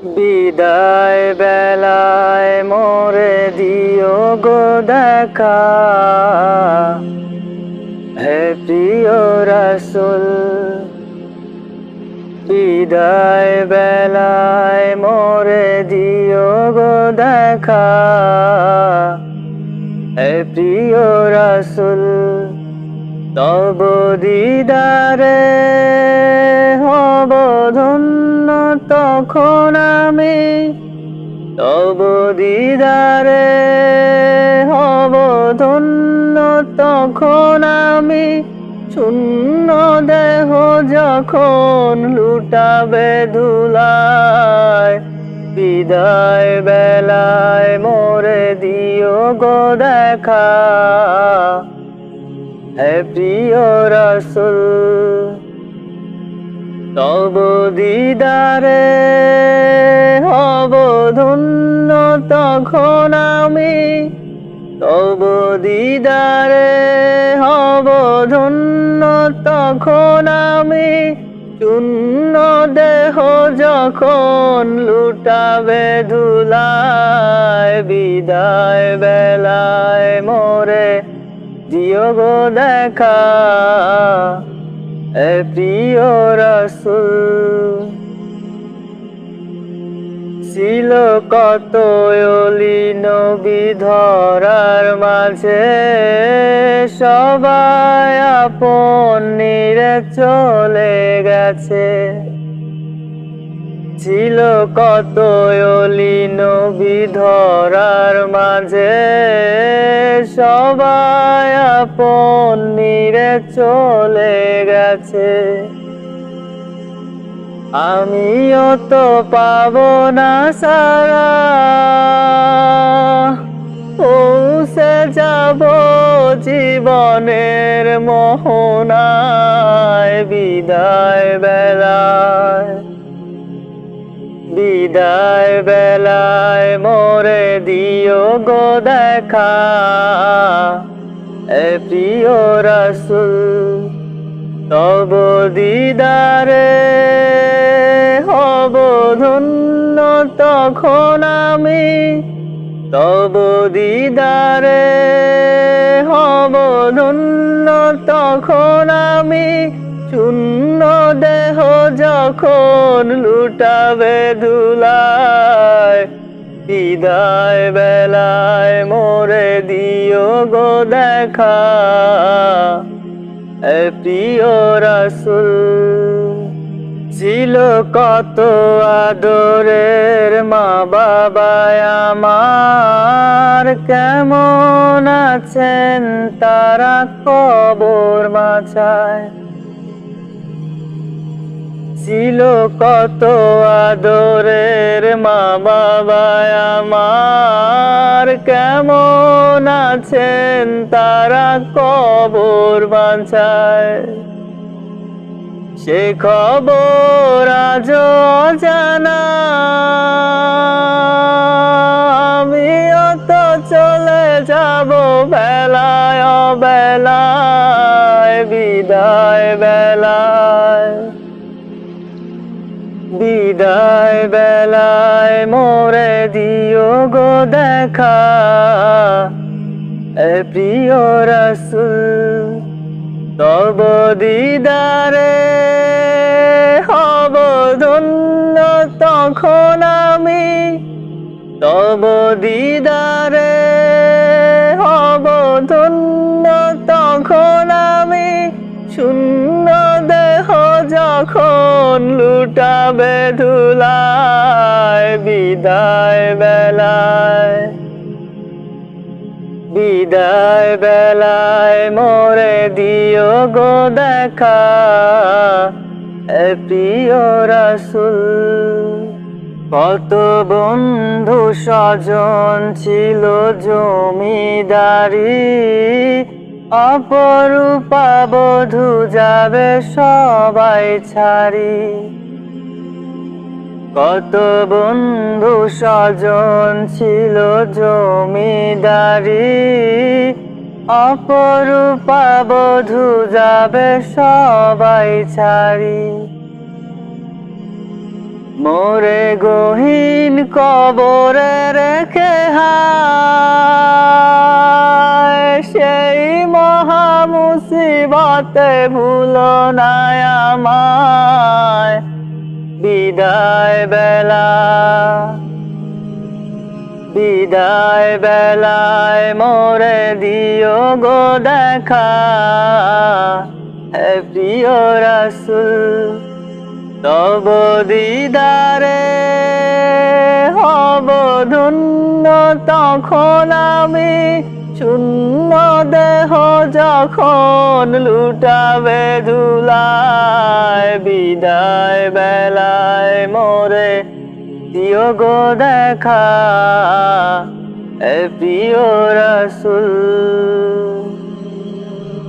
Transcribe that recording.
বিদায় বেলায় মোরে দিও গো দেখা, হে প্রিয় রাসূল। বিদায় বেলায় মোরে দিও গো দেখা, হে প্রিয় রাসূল। তব দিদারে হব ধন্য তখন আমি, তব দিদারে হব ধন্য তখন আমি। শূন্য দেহ যখন লুটাবে ধুলায়, বিদায় বেলায় মোরে দিও গো দেখা, হে প্রিয় রাসূল। তব দিদারে হব ধন্য তখন আমি, তব দিদারে হব ধন্য তখন আমি। শূন্য দেহ যখন লুটাবে ধুলায়, বিদায় বেলায় মোরে দিও গো দেখা, হে প্রিয় রাসূল। ছিল কত অলি নবী ধরার মাঝে, সবাই আপন নিরে চলে গেছে। ছিল কত অলি নবী ধরার মাঝে, সবাই আপন নিরে চলে গেছে। আমিও তো পাবো না সারা, পৌঁছে যাব জীবনের মোহনায়। বিদায় বেলায়, বিদায় বেলায় মোরে দিও গো দেখা, হে প্রিয় রাসূল। তব দিদারে হব ধন্য তখন আমি, তব দিদারে হব ধন্য তখন আমি। শূন্য দেহ যখন লুটাবে ধুলায়, বিদায় বেলায় মোরে দিও গো দেখা, হে প্রিয় রাসূল। ছিল কত আদরের মা বাবা আমার, কেমন আছেন তারা কবর মাঝায়। ছিল কত আদরের মা বাবা আমার, কেমন আছেন তারা কবর মাঝায়। সে খবর আজও অজানা, আমিও তো চলে যাব বেলায় অবেলায়। বিদায় বেলায়, বিদায় বেলায় মোরে দিও গো দেখা, হে প্রিয় রাসূল। তব দিদারে হব ধন্য তখন আমি, তব দিদারে হব ধন্য তখন আমি। শূন্য দেহ যখন লুটাবে ধুলায়, বিদায় বেলায়, বিদায় বেলায় মোরে দিও গো দেখা, হে প্রিয় রাসূল। কত বন্ধু স্বজন ছিল জমিদারি, অপরূপা বধূ যাবে সবাই ছাড়ি। কত বন্ধু স্বজন ছিল জমিদারি, অপরূপা বধূ যাবে সবাই ছাড়ি। মোরে গহীন কবরে রেখে হায় সেই মহা মুসিবতে ভুলো না আমায় বিদায় বেলায় মোরে দিও গো দেখা হে প্রিয় রাসূল তব দিদারে হব ধন্য তখন আমি শূন্য দেহ যখন লুটাবে ধুলায় বিদায় বেলায় মোরে দিও গো দেখা এ প্রিয় রাসূল।